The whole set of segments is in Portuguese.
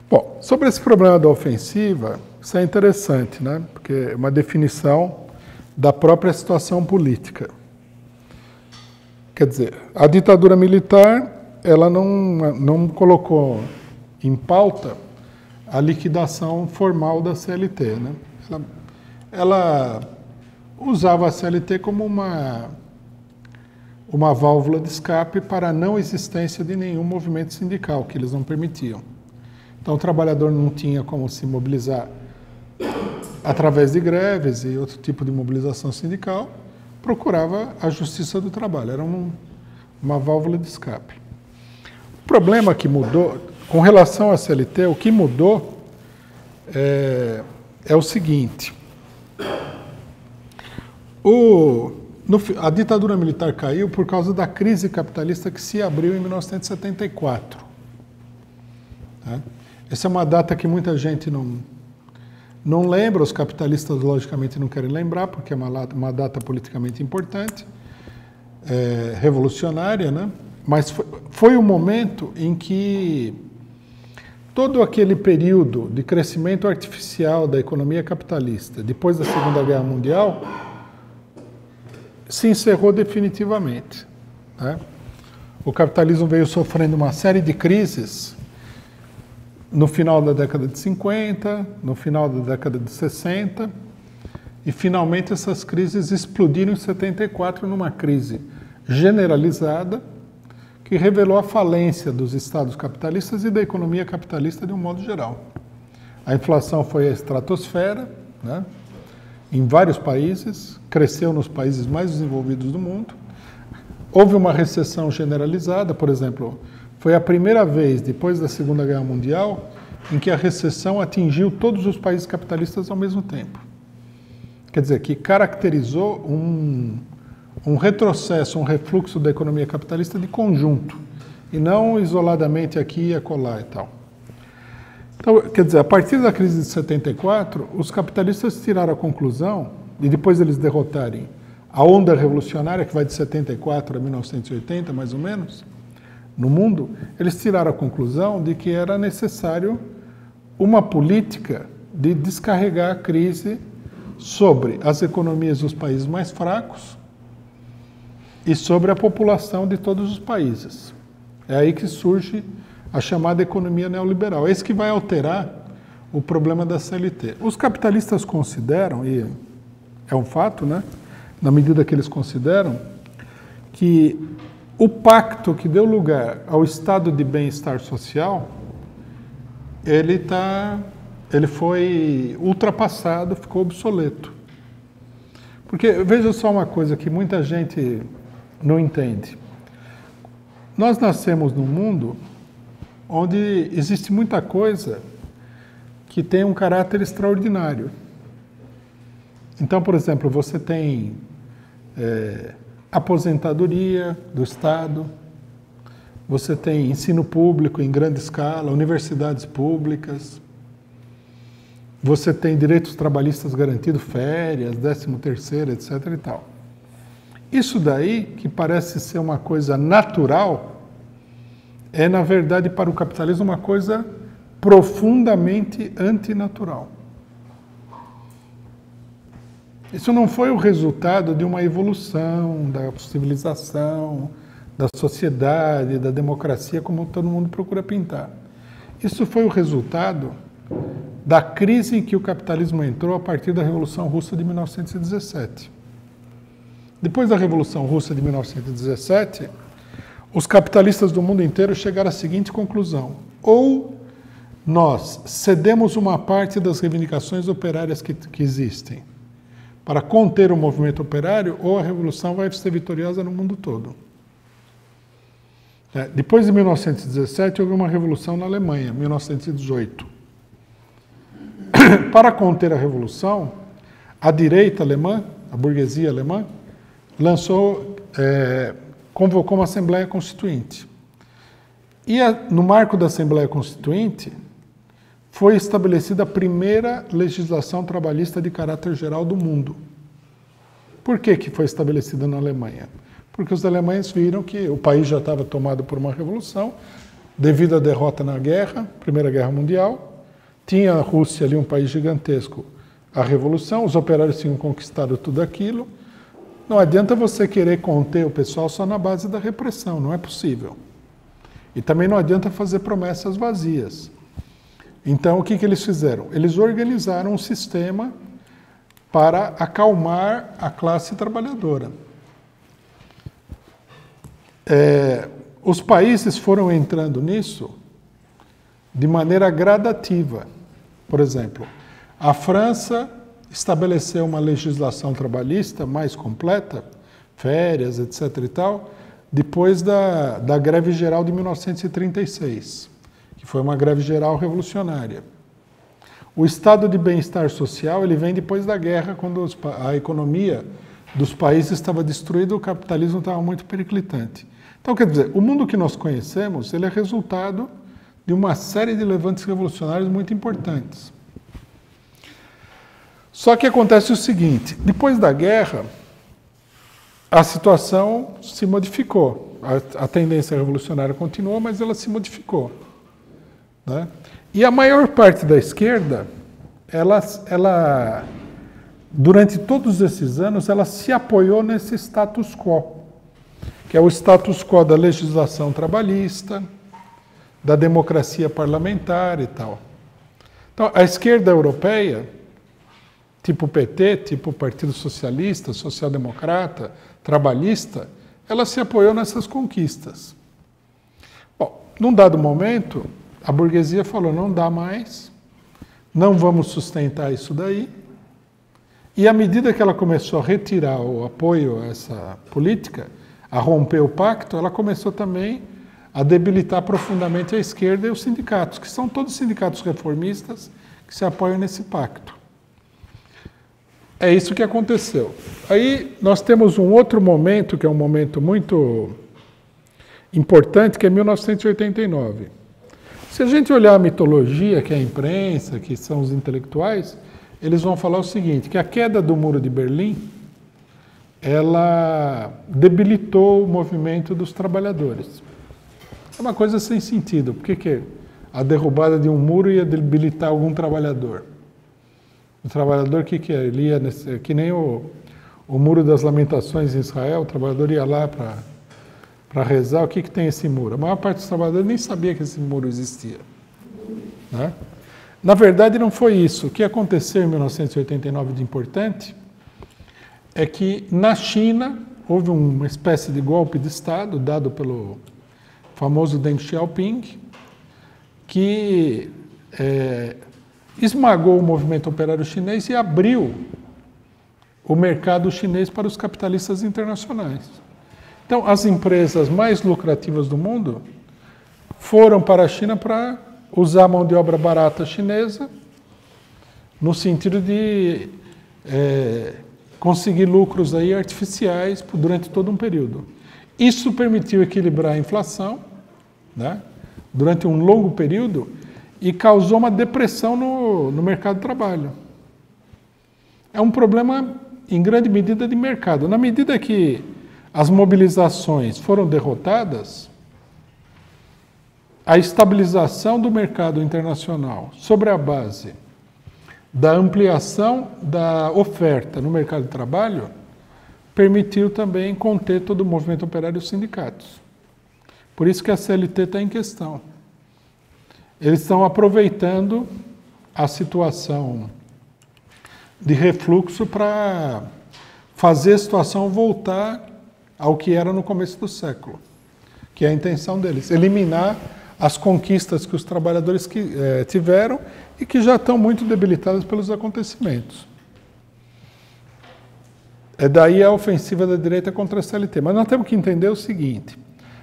Bom, sobre esse problema da ofensiva, isso é interessante, né? Porque é uma definição da própria situação política. Quer dizer, a ditadura militar, ela não colocou em pauta a liquidação formal da CLT, né? Ela usava a CLT como uma válvula de escape para a não existência de nenhum movimento sindical, que eles não permitiam. Então, o trabalhador não tinha como se mobilizar através de greves e outro tipo de mobilização sindical, procurava a justiça do trabalho, era uma válvula de escape. O problema que mudou, com relação à CLT, o que mudou é o seguinte: a ditadura militar caiu por causa da crise capitalista que se abriu em 1974. Tá? Essa é uma data que muita gente não lembra, os capitalistas logicamente não querem lembrar, porque é uma data politicamente importante, revolucionária, né? Mas foi o momento em que todo aquele período de crescimento artificial da economia capitalista, depois da Segunda Guerra Mundial, se encerrou definitivamente, né? O capitalismo veio sofrendo uma série de crises no final da década de 50, no final da década de 60, e finalmente essas crises explodiram em 74 numa crise generalizada que revelou a falência dos estados capitalistas e da economia capitalista de um modo geral. A inflação foi a estratosfera, né? Em vários países, cresceu nos países mais desenvolvidos do mundo. Houve uma recessão generalizada, por exemplo, foi a primeira vez, depois da Segunda Guerra Mundial, em que a recessão atingiu todos os países capitalistas ao mesmo tempo. Quer dizer, que caracterizou um retrocesso, um refluxo da economia capitalista de conjunto, e não isoladamente aqui e acolá e tal. Então, quer dizer, a partir da crise de 74, os capitalistas tiraram a conclusão, e depois eles derrotarem a onda revolucionária, que vai de 74 a 1980, mais ou menos, no mundo, eles tiraram a conclusão de que era necessário uma política de descarregar a crise sobre as economias dos países mais fracos e sobre a população de todos os países. É aí que surge a chamada economia neoliberal. É isso que vai alterar o problema da CLT. Os capitalistas consideram, e é um fato, né, na medida que eles consideram, que o pacto que deu lugar ao estado de bem-estar social, ele foi ultrapassado, ficou obsoleto. Porque, veja só uma coisa que muita gente não entende. Nós nascemos num mundo onde existe muita coisa que tem um caráter extraordinário. Então, por exemplo, você tem aposentadoria do Estado, você tem ensino público em grande escala, universidades públicas, você tem direitos trabalhistas garantidos, férias, 13º, etc. e tal. Isso daí, que parece ser uma coisa natural, é, na verdade, para o capitalismo, uma coisa profundamente antinatural. Isso não foi o resultado de uma evolução da civilização, da sociedade, da democracia, como todo mundo procura pintar. Isso foi o resultado da crise em que o capitalismo entrou a partir da Revolução Russa de 1917. Depois da Revolução Russa de 1917, os capitalistas do mundo inteiro chegaram à seguinte conclusão: ou nós cedemos uma parte das reivindicações operárias que existem para conter o movimento operário, ou a revolução vai ser vitoriosa no mundo todo. Depois de 1917, houve uma revolução na Alemanha, 1918. Para conter a revolução, a direita alemã, a burguesia alemã, convocou uma Assembleia Constituinte. E no marco da Assembleia Constituinte, foi estabelecida a primeira legislação trabalhista de caráter geral do mundo. Por que foi estabelecida na Alemanha? Porque os alemães viram que o país já estava tomado por uma revolução, devido à derrota na guerra, Primeira Guerra Mundial. Tinha a Rússia ali, um país gigantesco, a Revolução, os operários tinham conquistado tudo aquilo. Não adianta você querer conter o pessoal só na base da repressão, não é possível. E também não adianta fazer promessas vazias. Então, o que eles fizeram? Eles organizaram um sistema para acalmar a classe trabalhadora. Os países foram entrando nisso de maneira gradativa. Por exemplo, a França estabeleceu uma legislação trabalhista mais completa, férias, etc. e tal, depois da greve geral de 1936, que foi uma greve geral revolucionária. O estado de bem-estar social ele vem depois da guerra, quando a economia dos países estava destruída, o capitalismo estava muito periclitante. Então, quer dizer, o mundo que nós conhecemos ele é resultado de uma série de levantes revolucionários muito importantes. Só que acontece o seguinte, depois da guerra, a situação se modificou. A tendência revolucionária continuou, mas ela se modificou, né? E a maior parte da esquerda, ela, durante todos esses anos, ela se apoiou nesse status quo, que é o status quo da legislação trabalhista, da democracia parlamentar e tal. Então, a esquerda europeia, tipo PT, tipo Partido Socialista, Social-Democrata, Trabalhista, ela se apoiou nessas conquistas. Bom, num dado momento, a burguesia falou, não dá mais, não vamos sustentar isso daí. E à medida que ela começou a retirar o apoio a essa política, a romper o pacto, ela começou também a debilitar profundamente a esquerda e os sindicatos, que são todos sindicatos reformistas que se apoiam nesse pacto. É isso que aconteceu. Aí nós temos um outro momento, que é um momento muito importante, que é 1989. Se a gente olhar a mitologia, que é a imprensa, que são os intelectuais, eles vão falar o seguinte, que a queda do Muro de Berlim, ela debilitou o movimento dos trabalhadores. É uma coisa sem sentido. Por que a derrubada de um muro ia debilitar algum trabalhador? O trabalhador, o que é? Ele ia que nem o Muro das Lamentações em Israel, o trabalhador ia lá para rezar. O que tem esse muro? A maior parte dos trabalhadores nem sabia que esse muro existia, né? Na verdade, não foi isso. O que aconteceu em 1989 de importante é que, na China, houve uma espécie de golpe de Estado dado pelo famoso Deng Xiaoping, que esmagou o movimento operário chinês e abriu o mercado chinês para os capitalistas internacionais. Então, as empresas mais lucrativas do mundo foram para a China para usar a mão de obra barata chinesa, no sentido de conseguir lucros aí artificiais durante todo um período. Isso permitiu equilibrar a inflação, né, durante um longo período, e causou uma depressão no mercado de trabalho. É um problema, em grande medida, de mercado. Na medida que as mobilizações foram derrotadas, a estabilização do mercado internacional sobre a base da ampliação da oferta no mercado de trabalho permitiu também conter todo o movimento operário e os sindicatos. Por isso que a CLT está em questão. Eles estão aproveitando a situação de refluxo para fazer a situação voltar ao que era no começo do século, que é a intenção deles, eliminar as conquistas que os trabalhadores tiveram e que já estão muito debilitadas pelos acontecimentos. É daí a ofensiva da direita contra a CLT. Mas nós temos que entender o seguinte,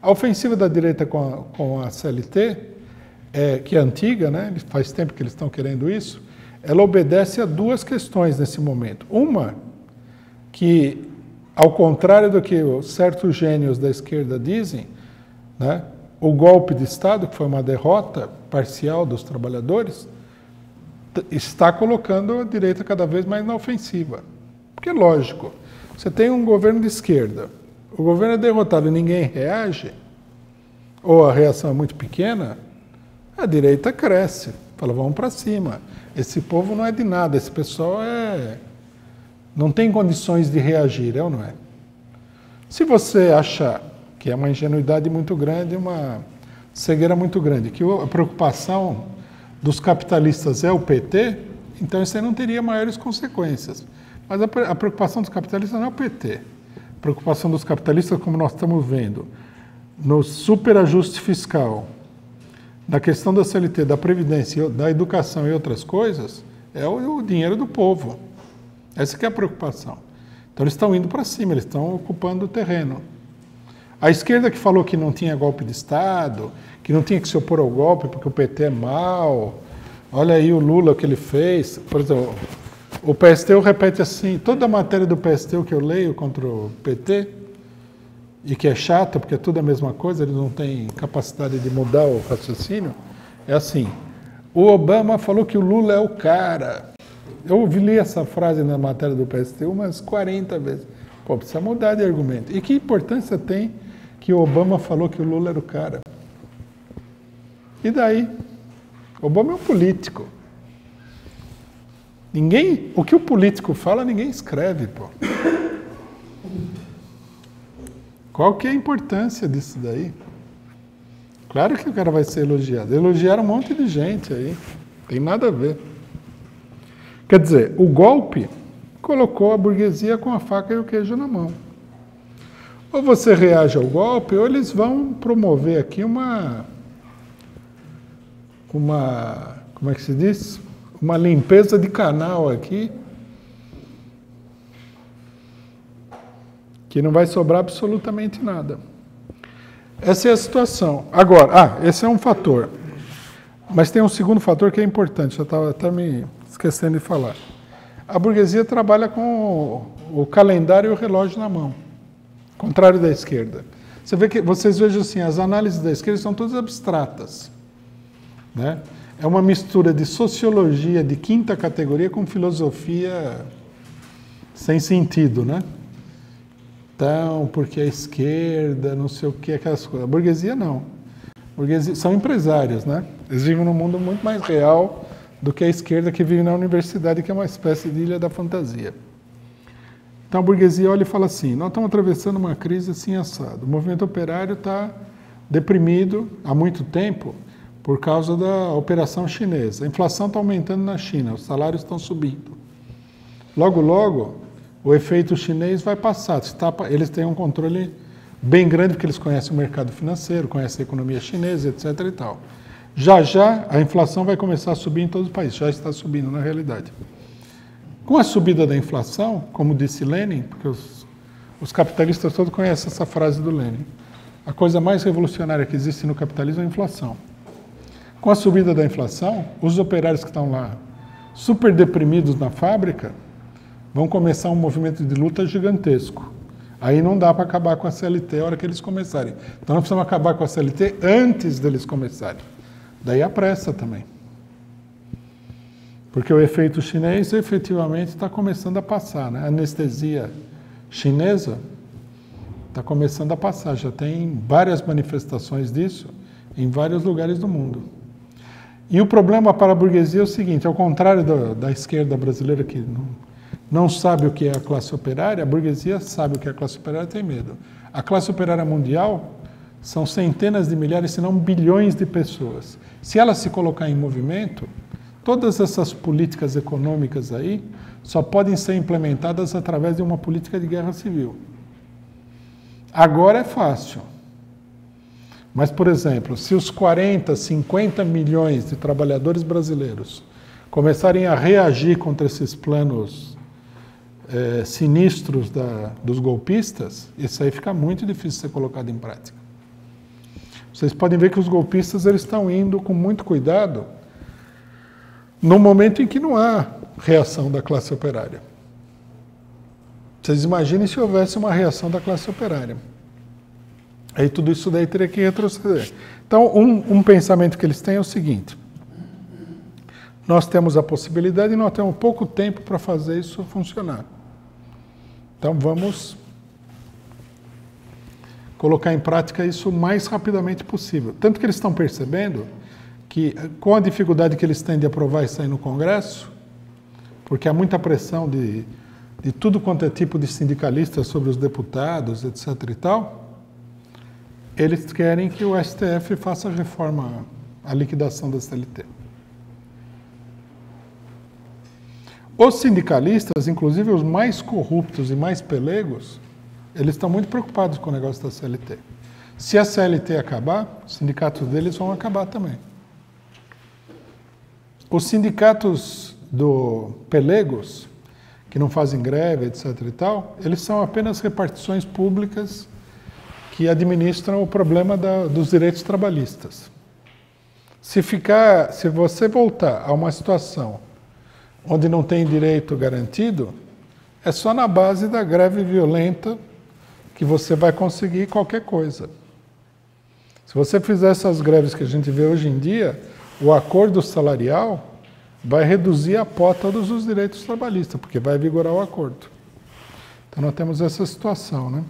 a ofensiva da direita com a CLT, que é antiga, né? Faz tempo que eles estão querendo isso, ela obedece a duas questões nesse momento. Uma, que ao contrário do que certos gênios da esquerda dizem, né, o golpe de Estado, que foi uma derrota parcial dos trabalhadores, está colocando a direita cada vez mais na ofensiva. Porque, lógico, você tem um governo de esquerda, o governo é derrotado e ninguém reage, ou a reação é muito pequena, a direita cresce, fala, vamos para cima. Esse povo não é de nada, esse pessoal não tem condições de reagir, é ou não é? Se você achar que é uma ingenuidade muito grande, uma cegueira muito grande, que a preocupação dos capitalistas é o PT, então isso aí não teria maiores consequências. Mas a preocupação dos capitalistas não é o PT. A preocupação dos capitalistas, como nós estamos vendo, no superajuste fiscal, na questão da CLT, da Previdência, da educação e outras coisas, é o dinheiro do povo. Essa que é a preocupação. Então eles estão indo para cima, eles estão ocupando o terreno. A esquerda que falou que não tinha golpe de Estado, que não tinha que se opor ao golpe porque o PT é mau, olha aí o Lula que ele fez. Por exemplo, o PSTU repete assim, toda a matéria do PSTU que eu leio contra o PT, e que é chata, porque é tudo a mesma coisa, eles não têm capacidade de mudar o raciocínio, é assim, o Obama falou que o Lula é o cara. Eu li essa frase na matéria do PSTU umas 40 vezes. Pô, precisa mudar de argumento. E que importância tem que o Obama falou que o Lula era o cara? E daí? O Obama é um político. O que o político fala, ninguém escreve, pô. Qual que é a importância disso daí? Claro que o cara vai ser elogiado. Elogiaram um monte de gente aí. Tem nada a ver. Quer dizer, o golpe colocou a burguesia com a faca e o queijo na mão. Ou você reage ao golpe, ou eles vão promover aqui uma como é que se diz? Uma limpeza de canal aqui, que não vai sobrar absolutamente nada. Essa é a situação. Agora, esse é um fator. Mas tem um segundo fator que é importante, eu estava até me esquecendo de falar. A burguesia trabalha com o calendário e o relógio na mão, contrário da esquerda. Vocês vejam assim, as análises da esquerda são todas abstratas, né? É uma mistura de sociologia de quinta categoria com filosofia sem sentido, né? Então, porque a esquerda, não sei o que, aquelas coisas. A burguesia não. A burguesia são empresários, né? Eles vivem num mundo muito mais real do que a esquerda que vive na universidade, que é uma espécie de ilha da fantasia. Então a burguesia olha e fala assim, nós estamos atravessando uma crise assim assado. O movimento operário está deprimido há muito tempo por causa da operação chinesa. A inflação está aumentando na China, os salários estão subindo. Logo, logo, o efeito chinês vai passar. Eles têm um controle bem grande, porque eles conhecem o mercado financeiro, conhecem a economia chinesa, etc. e tal. Já já a inflação vai começar a subir em todos os países, já está subindo na realidade. Com a subida da inflação, como disse Lenin, porque os capitalistas todos conhecem essa frase do Lenin, a coisa mais revolucionária que existe no capitalismo é a inflação. Com a subida da inflação, os operários que estão lá super deprimidos na fábrica vão começar um movimento de luta gigantesco. Aí não dá para acabar com a CLT a hora que eles começarem. Então nós precisamos acabar com a CLT antes deles começarem. Daí a pressa também. Porque o efeito chinês efetivamente está começando a passar, né? A anestesia chinesa está começando a passar. Já tem várias manifestações disso em vários lugares do mundo. E o problema para a burguesia é o seguinte, ao contrário da esquerda brasileira que não sabe o que é a classe operária, a burguesia sabe o que é a classe operária e tem medo. A classe operária mundial são centenas de milhares, se não bilhões de pessoas. Se ela se colocar em movimento, todas essas políticas econômicas aí só podem ser implementadas através de uma política de guerra civil. Agora é fácil. Mas, por exemplo, se os 40, 50 milhões de trabalhadores brasileiros começarem a reagir contra esses planos sinistros dos golpistas, isso aí fica muito difícil de ser colocado em prática. Vocês podem ver que os golpistas eles estão indo com muito cuidado no momento em que não há reação da classe operária. Vocês imaginem se houvesse uma reação da classe operária. Aí tudo isso daí teria que retroceder. Então, um pensamento que eles têm é o seguinte, nós temos a possibilidade e nós temos pouco tempo para fazer isso funcionar. Então vamos colocar em prática isso o mais rapidamente possível. Tanto que eles estão percebendo que, com a dificuldade que eles têm de aprovar isso aí no Congresso, porque há muita pressão de tudo quanto é tipo de sindicalistas sobre os deputados, etc. e tal, eles querem que o STF faça a reforma, a liquidação da CLT. Os sindicalistas, inclusive os mais corruptos e mais pelegos, eles estão muito preocupados com o negócio da CLT. Se a CLT acabar, os sindicatos deles vão acabar também. Os sindicatos do pelegos, que não fazem greve, etc. e tal, eles são apenas repartições públicas que administram o problema dos direitos trabalhistas. Se você voltar a uma situação onde não tem direito garantido, é só na base da greve violenta que você vai conseguir qualquer coisa. Se você fizer essas greves que a gente vê hoje em dia, o acordo salarial vai reduzir a pota dos direitos trabalhistas, porque vai vigorar o acordo. Então nós temos essa situação, né?